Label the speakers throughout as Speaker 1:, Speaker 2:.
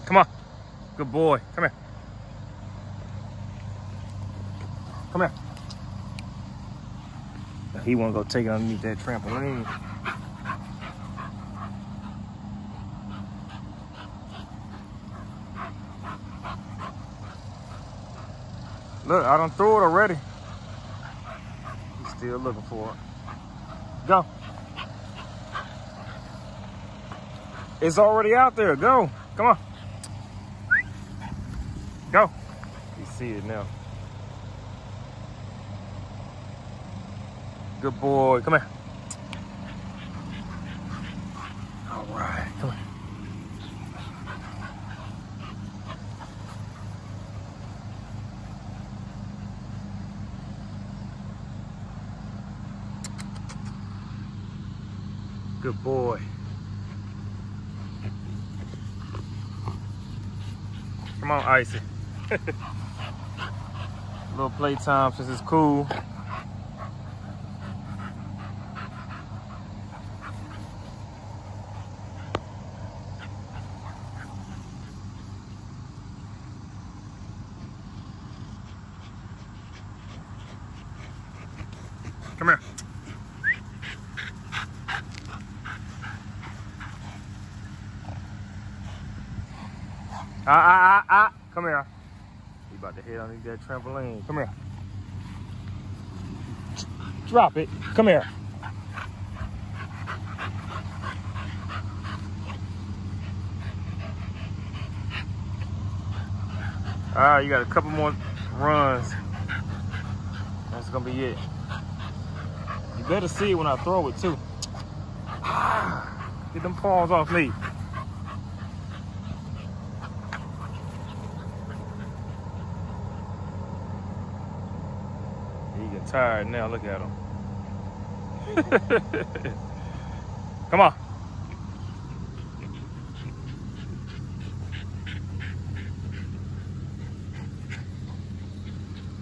Speaker 1: Come on. Good boy. Come here. Come here. He want to go take it underneath that trampoline. Look, I done threw it already. He's still looking for it. Go. It's already out there. Go. Come on. Go. You see it now. Good boy. Come here. All right. Come on. Good boy. Come on, Icy. Little playtime since it's cool. Come here. Come here. You about to hit underneath that trampoline. Come here. Drop it. Come here. All right, you got a couple more runs. That's gonna be it. You better see it when I throw it too. Get them paws off me. He getting tired now, look at him. Come on.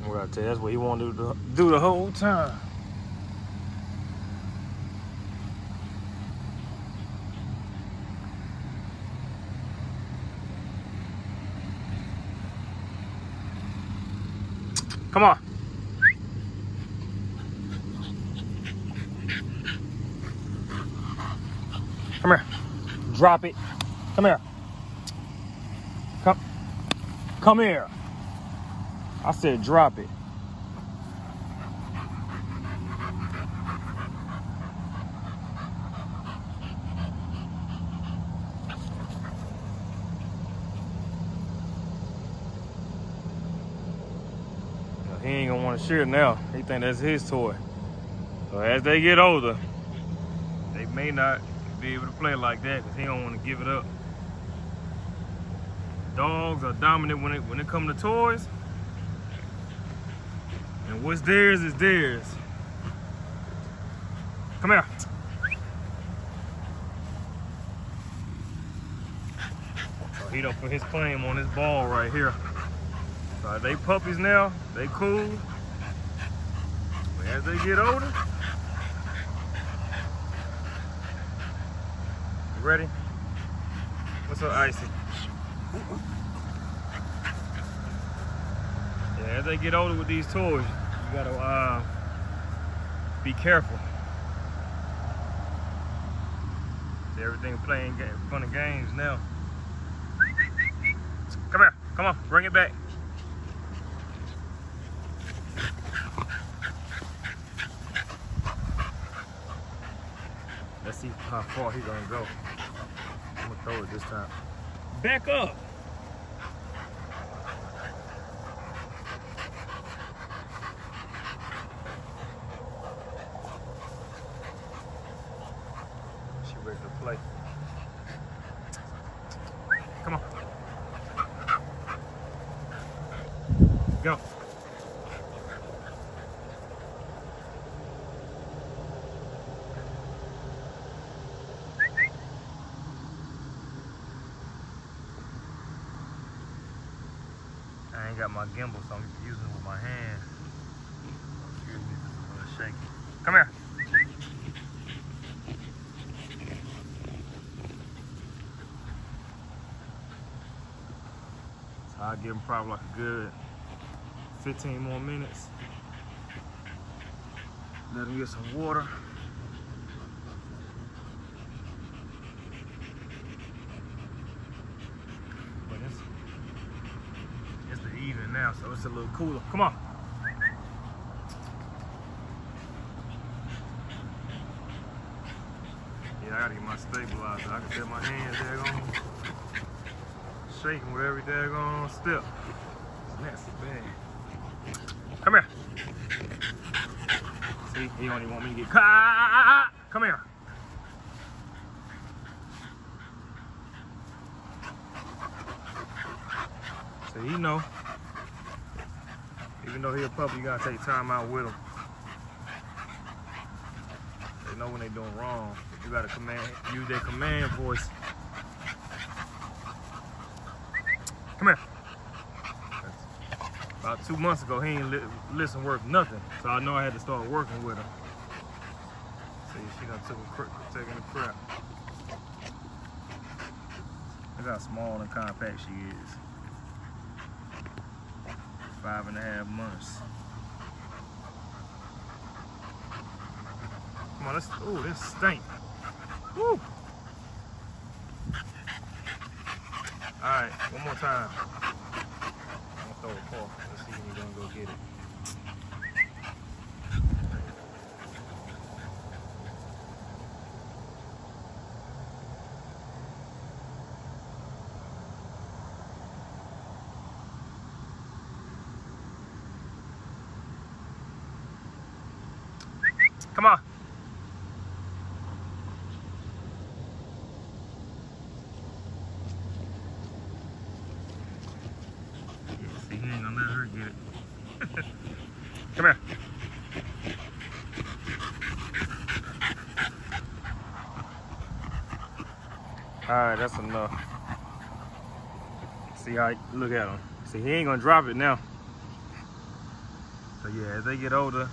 Speaker 1: I gotta tell you, that's what he wanted to do the whole time. Come on. Come here. Drop it. Come here. Come here. I said drop it. He ain't gonna want to share it now. He think that's his toy. So as they get older, they may not be able to play like that because he don't want to give it up. Dogs are dominant when it comes to toys. And what's theirs is theirs. Come here. So he don't put his claim on this ball right here. So they puppies now, they cool. But as they get older, you ready? What's up, Icy? Yeah, as they get older with these toys, you gotta be careful. See, everything playing fun of games now. Come here, come on, bring it back. Let's see how far he's gonna go. I'm gonna throw it this time. Back up. She ready to play. Come on. Go. I ain't got my gimbal, so I'm using it with my hand. Excuse me, it's a little shaky. Come here. I'll give him probably like a good 15 more minutes. Let him get some water. But it's the evening now, so it's a little cooler. Come on. Yeah, I gotta get my stabilizer. I can feel my hands daggone shaking with every daggone step. It's nasty bad. Come here. See, he don't even want me to get caught. Come here. So he know. Even though he a puppy, you gotta take time out with him. They know when they doing wrong. You gotta use their command voice. Come here. About 2 months ago, he ain't listen worth nothing. So I know I had to start working with her. See, she done taking a crap. Look how small and compact she is. 5.5 months. Come on, ooh, this stink. Woo! All right, one more time. I'm gonna throw a paw. Let's see when you're gonna go get it. Come on. See, he ain't gonna let her get it. Come here. All right, that's enough. See how, look at him. See, he ain't gonna drop it now. So yeah, as they get older,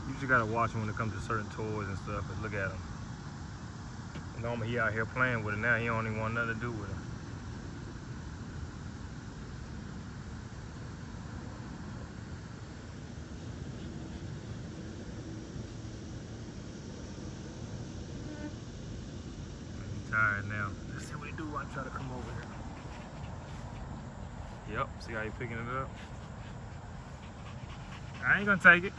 Speaker 1: you just gotta watch him when it comes to certain toys and stuff, and look at him. Normally he out here playing with it now, he don't even want nothing to do with it. He's tired now. Let's see what he do when I try to come over here. Yep, see how he picking it up? I ain't gonna take it.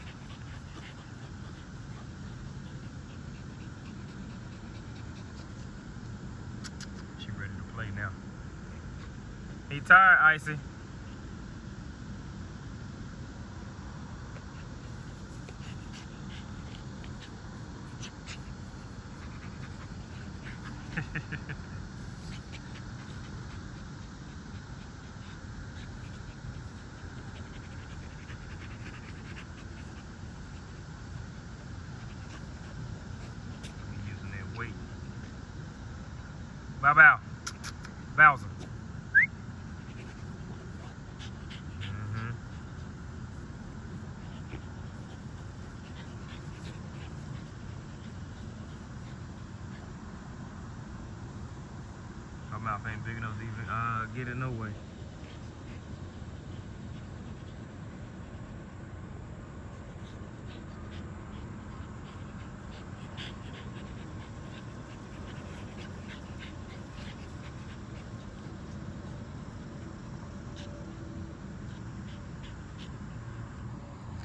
Speaker 1: Play now. He tired, Icy. Using that weight. Bow bow. Bowser. My mouth ain't big enough to even get it no way.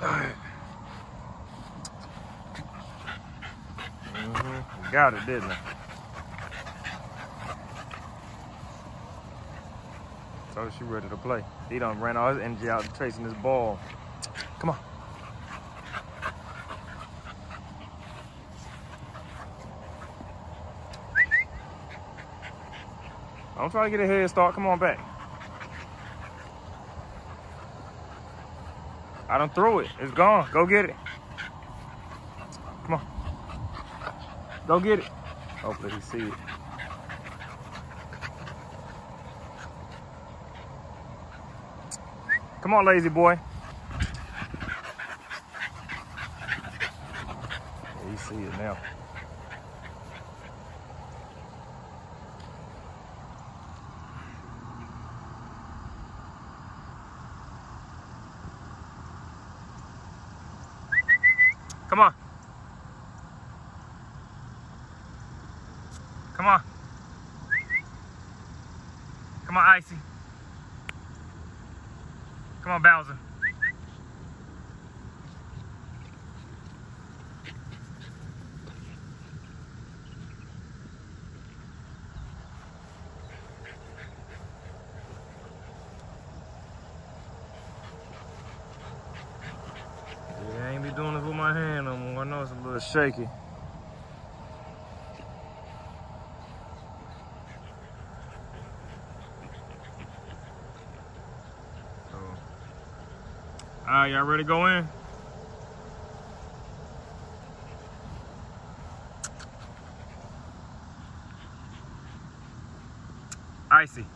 Speaker 1: Alright. Got it, didn't I? So she ready to play. He done ran all his energy out chasing this ball. Come on. I'm trying to get a head start. Come on back. I done threw it. It's gone. Go get it. Come on. Go get it. Hopefully he see it. Come on, lazy boy. Yeah, he see it now. Come on. Come on. Come on, Icy. Come on, Bowser. Yeah, I ain't be doing this with my hand no more. I know it's a little shaky. All right, y'all ready to go in? Icy.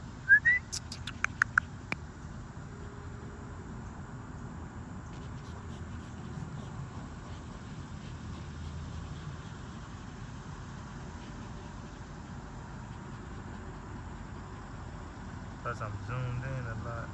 Speaker 1: Plus I'm zoomed in a lot.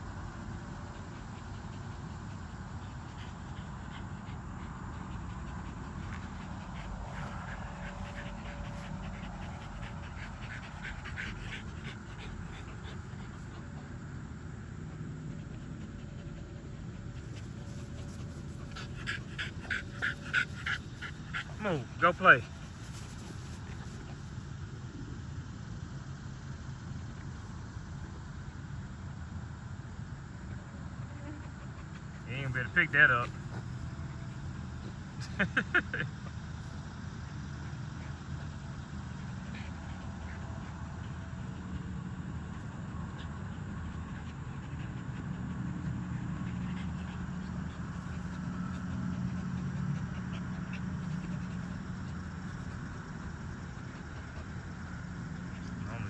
Speaker 1: Come on, go play. You ain't better pick that up.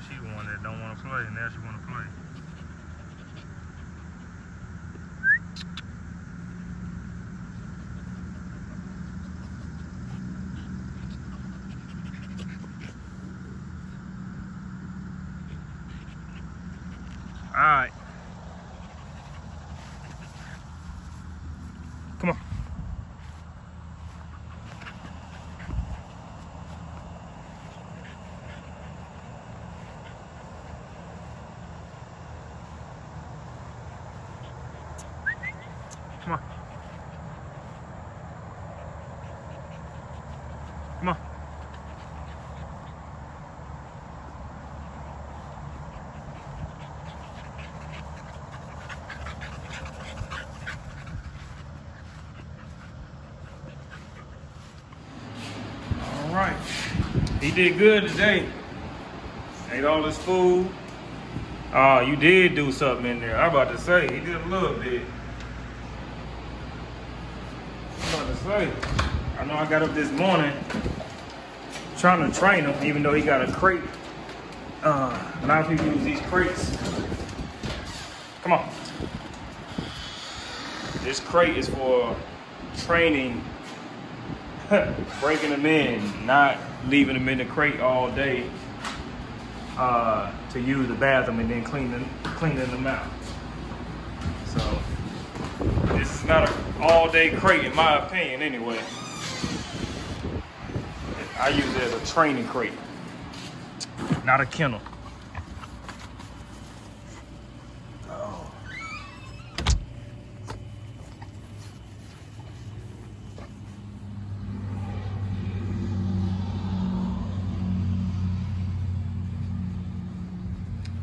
Speaker 1: She the one that don't want to play, and now she want to play. All right. Come on. Come on. Come on. All right. He did good today. Ate all his food. You did do something in there. I'm about to say, he did a little bit. I know I got up this morning trying to train him, even though he got a crate. A lot of people use these crates. Come on. This crate is for training, breaking them in, not leaving them in the crate all day to use the bathroom and then cleaning them out. So this is not an all-day crate, in my opinion, anyway. I use it as a training crate, not a kennel. Oh.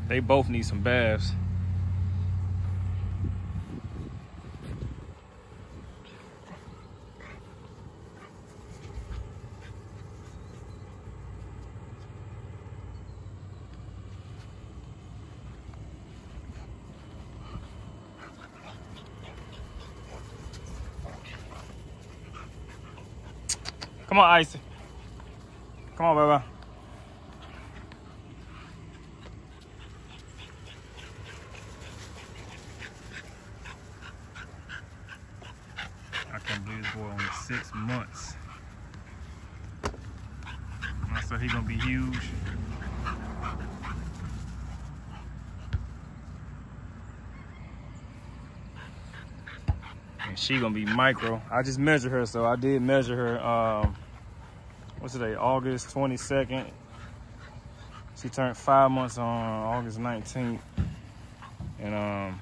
Speaker 1: They both need some baths. Come on, Icy. Come on, baby. I can't believe this boy only 6 months. I said he's gonna be huge. And and she gonna be micro. I just measured her, so I did measure her. What's today? August 22nd. She turned 5 months on August 19th, and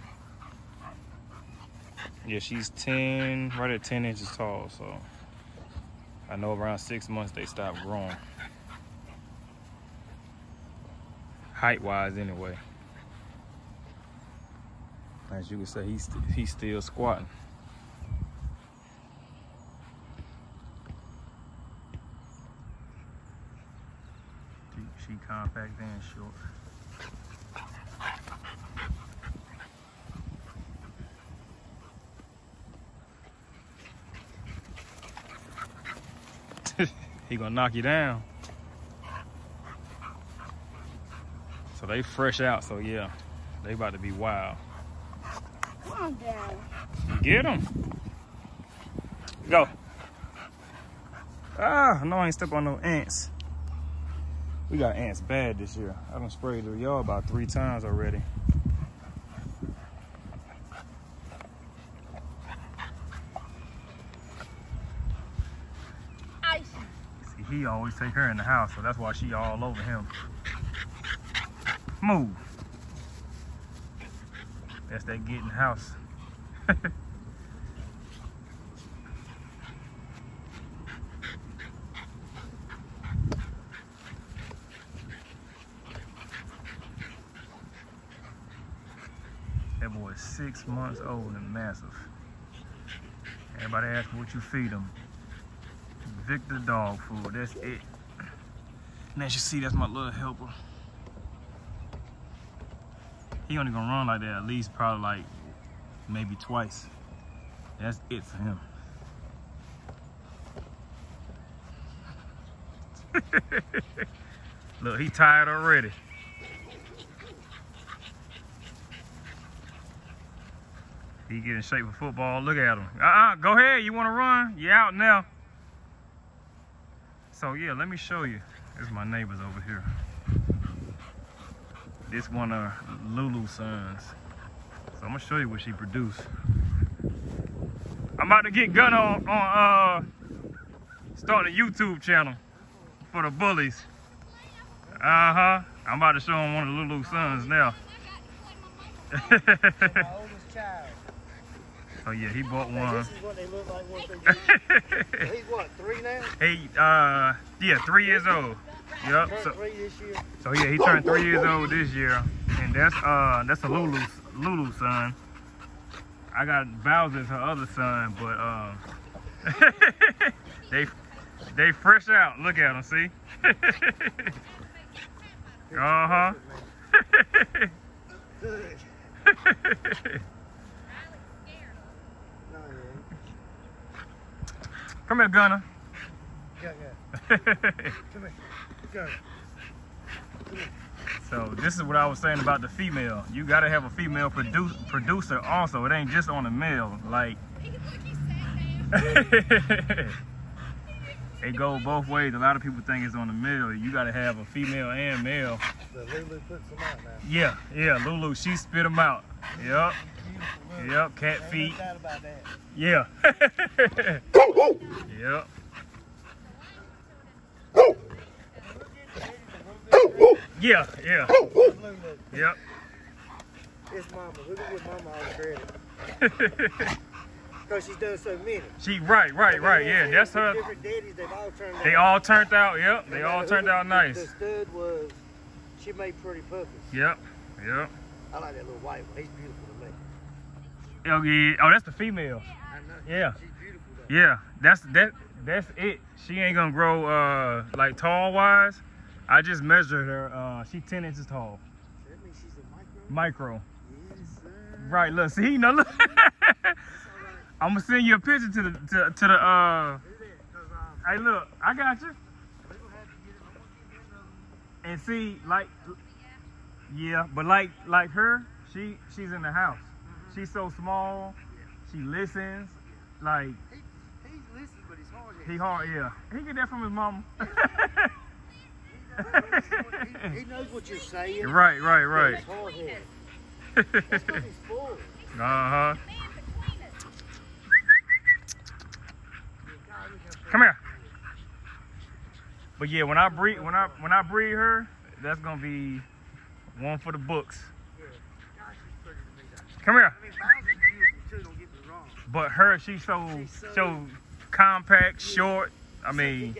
Speaker 1: yeah, she's 10, right at 10 inches tall. So I know around 6 months they stop growing, height-wise anyway. As you can say, he's still squatting. She compact and short. He gonna knock you down. So they fresh out, so yeah, they about to be wild.
Speaker 2: Calm down.
Speaker 1: Get him. Go. Ah, no, I ain't step on no ants. We got ants bad this year. I done sprayed the yard about 3 times already.
Speaker 2: Icy.
Speaker 1: See, he always take her in the house, so that's why she all over him. Move. That's that get in the house. That boy is 6 months old and massive. Everybody asks what you feed him. Victor dog food, that's it. And as you see, that's my little helper. He only gonna run like that at least probably like maybe twice. That's it for him. Look, he tired already. He get in shape for football. Look at him. Go ahead. You want to run? You out now. So yeah, let me show you. There's my neighbors over here. This one of Lulu's sons. So I'm gonna show you what she produced. I'm about to get Gunner on starting a YouTube channel for the bullies. I'm about to show him one of Lulu's sons now.
Speaker 3: My oldest child.
Speaker 1: Oh yeah, he bought
Speaker 3: Now,
Speaker 1: one.
Speaker 3: this is what they look like once they get. He's what, 3 now?
Speaker 1: Yeah, 3 years old. Yep.
Speaker 3: Turned 3 this year.
Speaker 1: So yeah, he turned 3 years old this year, and that's a Lulu's son. I got Bowser's her other son, but they fresh out. Look at them, see?
Speaker 3: Good. No, he ain't.
Speaker 1: Come here, Gunner.
Speaker 3: Come here. Go.
Speaker 1: So this is what I was saying about the female. You gotta have a female producer also. It ain't just on the male. Like it goes both ways. A lot of people think it's on the male. You gotta have a female and male.
Speaker 3: The Lulu puts them out now.
Speaker 1: Yeah, Lulu, she spit them out. Yep. Yep, cat feet.
Speaker 3: Ain't no doubt about that.
Speaker 1: Yeah. Yep. Yeah.
Speaker 3: Lulu.
Speaker 1: Yep.
Speaker 3: It's mama. Look at what mama all credit. Because she's done so many.
Speaker 1: She right. Yeah, that's her.
Speaker 3: Different daddies, they've all turned out.
Speaker 1: They all turned out. Yep. They all turned out nice.
Speaker 3: The stud was, she made pretty puppies.
Speaker 1: Yep.
Speaker 3: I like that little white one. He's beautiful to me.
Speaker 1: Oh yeah. Oh, that's the female.
Speaker 3: I know.
Speaker 1: Yeah.
Speaker 3: She's beautiful though.
Speaker 1: Yeah. That's it. She ain't gonna grow like tall wise. I just measured her. She's 10 inches tall.
Speaker 3: That means she's a
Speaker 1: Micro.
Speaker 3: Yes, sir.
Speaker 1: Right. Look. See. No. Look. I'm gonna send you a picture to the.
Speaker 3: Do that, because
Speaker 1: Hey, look. I got you.
Speaker 3: we're going to have to get it. I'm going to get it.
Speaker 1: And see, like, yeah, but like her, she's in the house. She's so small. She listens. Like
Speaker 3: He's listening, but he's hard.
Speaker 1: he hard, yeah. He get that from his mama.
Speaker 3: He knows what you're saying.
Speaker 1: Right.
Speaker 3: He's hard-headed. That's because he's spoiled.
Speaker 1: Come here. But yeah, when I breed her, that's gonna be one for the books. Come here.
Speaker 3: I mean, Bowser's beautiful too, don't get me wrong.
Speaker 1: But her, she's so compact, short. I mean,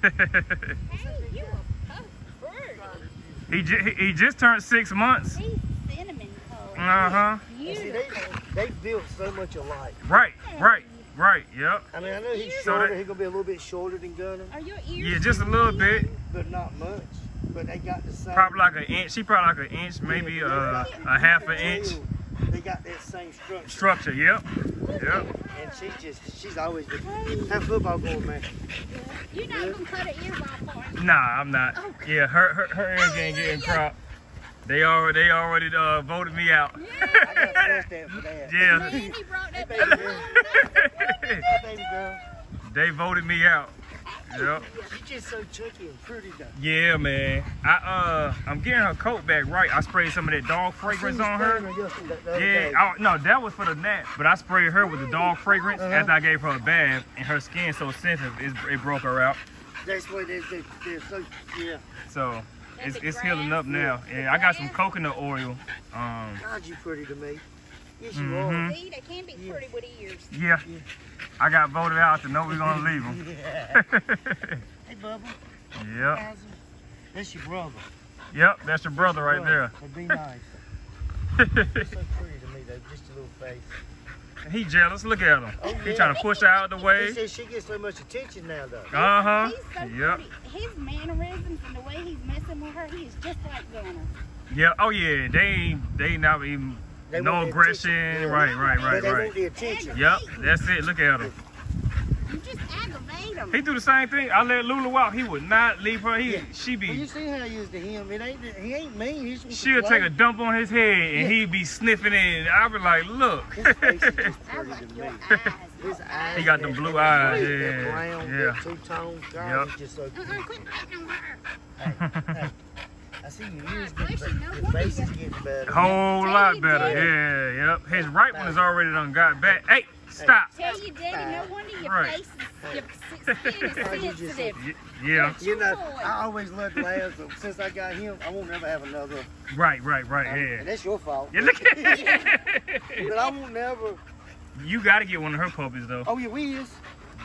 Speaker 2: Hey, you a bird.
Speaker 1: he just turned 6 months.
Speaker 2: He's cinnamon color.
Speaker 1: Uh-huh.
Speaker 3: See,
Speaker 2: Beautiful.
Speaker 3: they built so much alike.
Speaker 1: Right. Yep.
Speaker 3: I mean, I know he's
Speaker 2: So
Speaker 3: shorter.
Speaker 1: that-
Speaker 3: He's gonna be a little bit shorter than Gunner,
Speaker 2: Are your ears?
Speaker 1: Yeah, just a little bit.
Speaker 3: but not much. But they got the same.
Speaker 1: Probably like an inch. She probably like an inch, maybe a half an inch
Speaker 3: They got that same structure.
Speaker 1: structure. Yep.
Speaker 3: And she's always been. How's football going, man?
Speaker 2: You're not gonna cut an ear off for him.
Speaker 1: Nah, I'm not.
Speaker 2: Okay.
Speaker 1: Yeah, her ears ain't getting cropped. They already voted me out.
Speaker 3: I got a stamp for that.
Speaker 1: Yeah.
Speaker 2: Man, he brought that
Speaker 3: Hey, baby girl.
Speaker 2: baby.
Speaker 3: Hey, baby girl.
Speaker 1: They voted me out. Yep.
Speaker 3: She's just so chunky and pretty though.
Speaker 1: Yeah, man. I'm getting her coat back right. I sprayed some of that dog fragrance on her. Yeah. No, that was for the gnat. But I sprayed her with the dog fragrance after I gave her a bath, and her skin's so sensitive, it broke her out.
Speaker 3: That's what they're so, yeah.
Speaker 1: So it's healing up now. And I got some coconut oil.
Speaker 3: God, you pretty to me. Yes, you
Speaker 1: Mhm.
Speaker 3: are.
Speaker 2: See, they can be pretty with ears.
Speaker 1: Yeah. I got voted out to know we're gonna leave them.
Speaker 3: Yeah. Hey, Bubba.
Speaker 1: Yep.
Speaker 3: How's it? That's your brother.
Speaker 1: Yep, that's your brother right there.
Speaker 3: That'd be nice. You're so pretty to me though, just a little face.
Speaker 1: He jealous. Look at him.
Speaker 3: Oh,
Speaker 1: He
Speaker 3: yeah.
Speaker 1: trying to push her out the
Speaker 3: He
Speaker 1: way.
Speaker 3: says she gets so much attention now though.
Speaker 1: Uh-huh.
Speaker 2: He's so
Speaker 1: Yep.
Speaker 2: pretty. His mannerisms and the way he's messing with her, he is just like Gunner.
Speaker 1: Yeah. Oh yeah. They not even
Speaker 3: They
Speaker 1: no
Speaker 3: want the
Speaker 1: aggression.
Speaker 3: attention.
Speaker 1: Right.
Speaker 3: But they want the attention.
Speaker 1: Yep. That's it. Look at him.
Speaker 2: You just aggravate him.
Speaker 1: He do the same thing. I let Lulu out. He would not leave her.
Speaker 3: Yeah.
Speaker 1: She
Speaker 3: Well, you
Speaker 1: be.
Speaker 3: see how he is to him. He ain't mean. He's just
Speaker 1: She'll take a dump on his head and
Speaker 3: Yeah.
Speaker 1: he'd be sniffing it. I be like, look.
Speaker 3: His face is just
Speaker 2: I
Speaker 3: pretty
Speaker 2: like
Speaker 3: to
Speaker 2: your
Speaker 3: me.
Speaker 2: eyes.
Speaker 3: His eyes.
Speaker 1: He got them
Speaker 3: that-
Speaker 1: blue
Speaker 3: that
Speaker 1: eyes,
Speaker 3: gray, that
Speaker 1: yeah,
Speaker 3: brown,
Speaker 1: yeah.
Speaker 3: that two-tone. God,
Speaker 1: Yep.
Speaker 3: he's just so pretty.
Speaker 2: Quit picking on her.
Speaker 3: Hey, I see your ears getting
Speaker 2: Bless you, no
Speaker 3: better. Your
Speaker 2: wonder
Speaker 3: face is
Speaker 2: you-
Speaker 3: getting better.
Speaker 1: Whole
Speaker 2: Tell
Speaker 1: lot
Speaker 2: you,
Speaker 1: better.
Speaker 2: Daddy.
Speaker 1: Yeah. Yep. His right one is already done got back. Hey, stop.
Speaker 2: Tell you, Daddy, no wonder your
Speaker 1: Right.
Speaker 2: face is, your skin is sensitive.
Speaker 1: Yeah.
Speaker 3: You know,
Speaker 2: Boy.
Speaker 3: I always loved labs, but since I got him, I won't never have another.
Speaker 1: Right.
Speaker 3: And
Speaker 1: Yeah.
Speaker 3: that's your fault.
Speaker 1: Yeah, look at
Speaker 3: But I won't never.
Speaker 1: You got to get one of her puppies though.
Speaker 3: Oh, yeah, we is.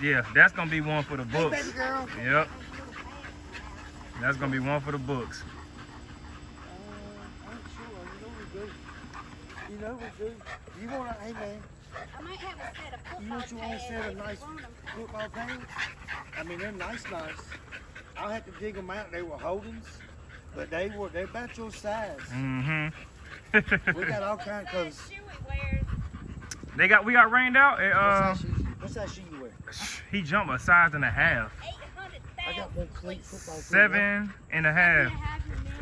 Speaker 1: Yeah, that's gonna be one for the
Speaker 3: Hey,
Speaker 1: books.
Speaker 3: baby girl.
Speaker 1: Yep, that's gonna be one for the books.
Speaker 3: I'm sure. You know we do. You want to, hey, man,
Speaker 2: I might have a set of football
Speaker 3: you want your own
Speaker 2: pads
Speaker 3: set of
Speaker 2: if you
Speaker 3: nice
Speaker 2: want 'em.
Speaker 3: football pants? I mean, they're nice. I'll have to dig them out. They were Holdens, but they're about your size.
Speaker 1: Mm-hmm.
Speaker 3: We got all kinds of colors.
Speaker 2: Shoe he wears,
Speaker 1: We got rained out.
Speaker 3: What size shoe you wear?
Speaker 1: He jumped a size and a half.
Speaker 2: 800,000.
Speaker 3: I got one cleat football. cleat.
Speaker 1: 7.5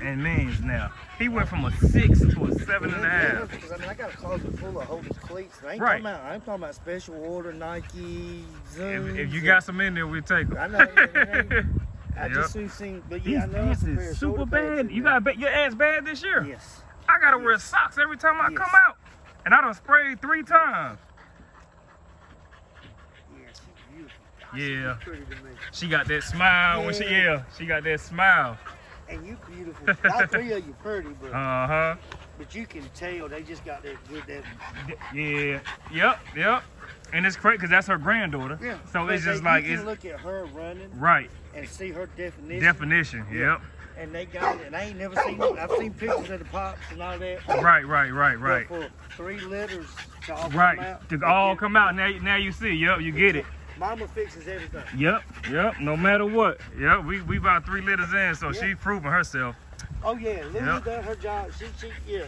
Speaker 1: and men's now. He went from a 6 to a 7.5.
Speaker 3: Because I mean, I got a closet full of Holdens cleats. And
Speaker 1: Right.
Speaker 3: I ain't talking about special order Nike, Zoom.
Speaker 1: If you got some in there, we take them.
Speaker 3: I know. It ain't, I
Speaker 1: Yep.
Speaker 3: just soon seen, but
Speaker 1: These
Speaker 3: yeah, I know
Speaker 1: pants
Speaker 3: it's a pair
Speaker 1: is
Speaker 3: of
Speaker 1: super
Speaker 3: shoulder pads
Speaker 1: bad.
Speaker 3: in
Speaker 1: You
Speaker 3: there.
Speaker 1: got your ass bad this year.
Speaker 3: Yes.
Speaker 1: I gotta wear socks every time I
Speaker 3: Yes.
Speaker 1: come out, and I done sprayed 3 times.
Speaker 3: Yeah, she's beautiful.
Speaker 1: Yeah.
Speaker 3: She's pretty to me.
Speaker 1: She got that smile when she got that smile.
Speaker 3: And you beautiful. All three of you pretty, but
Speaker 1: Uh-huh.
Speaker 3: but you can tell they just got that good
Speaker 1: Yeah. Yep. And it's crazy because that's her granddaughter.
Speaker 3: yeah.
Speaker 1: So
Speaker 3: But
Speaker 1: it's just
Speaker 3: you
Speaker 1: like
Speaker 3: can
Speaker 1: it's
Speaker 3: look at her running
Speaker 1: right.
Speaker 3: and see her definition.
Speaker 1: Definition. Yep.
Speaker 3: And they got it. And I ain't never seen it. I've seen pictures of the pops and all that.
Speaker 1: Right.
Speaker 3: But for 3 litters to all come
Speaker 1: Right.
Speaker 3: out.
Speaker 1: To all come out. Now you see. Yep. You get it.
Speaker 3: Mama fixes everything.
Speaker 1: Yep. No matter what. Yep. We about 3 litters in, so
Speaker 3: Yeah.
Speaker 1: she's proving herself.
Speaker 3: Oh yeah, Lily
Speaker 1: Yep.
Speaker 3: done her job. She yeah.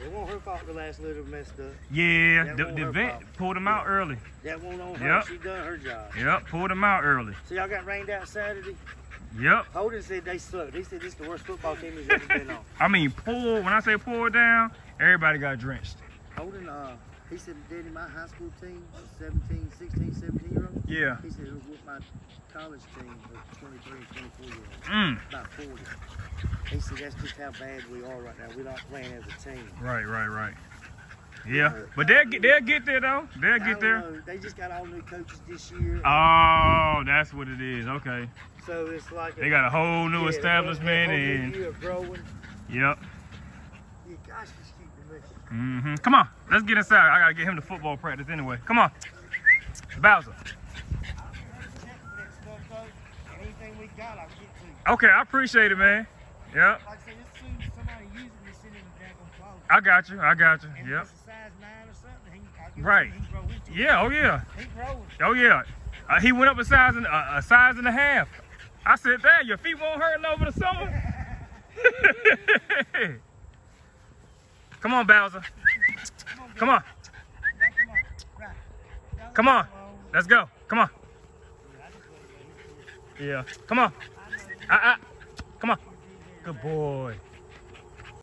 Speaker 3: It wasn't her fault the last litter messed up.
Speaker 1: Yeah.
Speaker 3: That
Speaker 1: The
Speaker 3: won't her
Speaker 1: vet
Speaker 3: fault.
Speaker 1: pulled him out early.
Speaker 3: That won't on her.
Speaker 1: Yep.
Speaker 3: She done her job.
Speaker 1: Yep. Pulled him out early.
Speaker 3: So y'all got rained out Saturday.
Speaker 1: Yep.
Speaker 3: Holden said they sucked. He said this is the worst football team he's ever been on.
Speaker 1: I mean, when I say pour down, everybody got drenched.
Speaker 3: Holden, he said, Daddy, my high school team, 16, 17-year-olds.
Speaker 1: Yeah.
Speaker 3: He said it was with my college team, the 23 and 24-year-olds. About 40. He said that's just how bad we are right now. We're not playing as a team.
Speaker 1: Right. Yeah, but they'll get there though. They'll get there.
Speaker 3: Know. They just got all new coaches this year.
Speaker 1: Oh, that's what it is. Okay.
Speaker 3: So it's like
Speaker 1: they got a whole new establishment and
Speaker 3: year growing.
Speaker 1: Yep.
Speaker 3: Yeah, gosh, just keep the mission.
Speaker 1: Come on, let's get inside. I gotta get him to football practice anyway. Come on, Bowser.
Speaker 3: Anything we got, I'll get to you.
Speaker 1: Okay, I appreciate it, man. Yep.
Speaker 3: Like I said, as soon as somebody uses it, it's in the daggone closet.
Speaker 1: I got you.
Speaker 3: And
Speaker 1: Yep.
Speaker 3: if it's a size 9 or something, I'll get
Speaker 1: Right.
Speaker 3: He can grow into it.
Speaker 1: Yeah. Oh yeah.
Speaker 3: He growing.
Speaker 1: Oh yeah. He went up a size and a half. I said, "Dad, your feet won't hurt over the summer." Come on, Bowser. Come on. Come on. Let's go. Come on. Yeah. Come on. Come on. Good boy.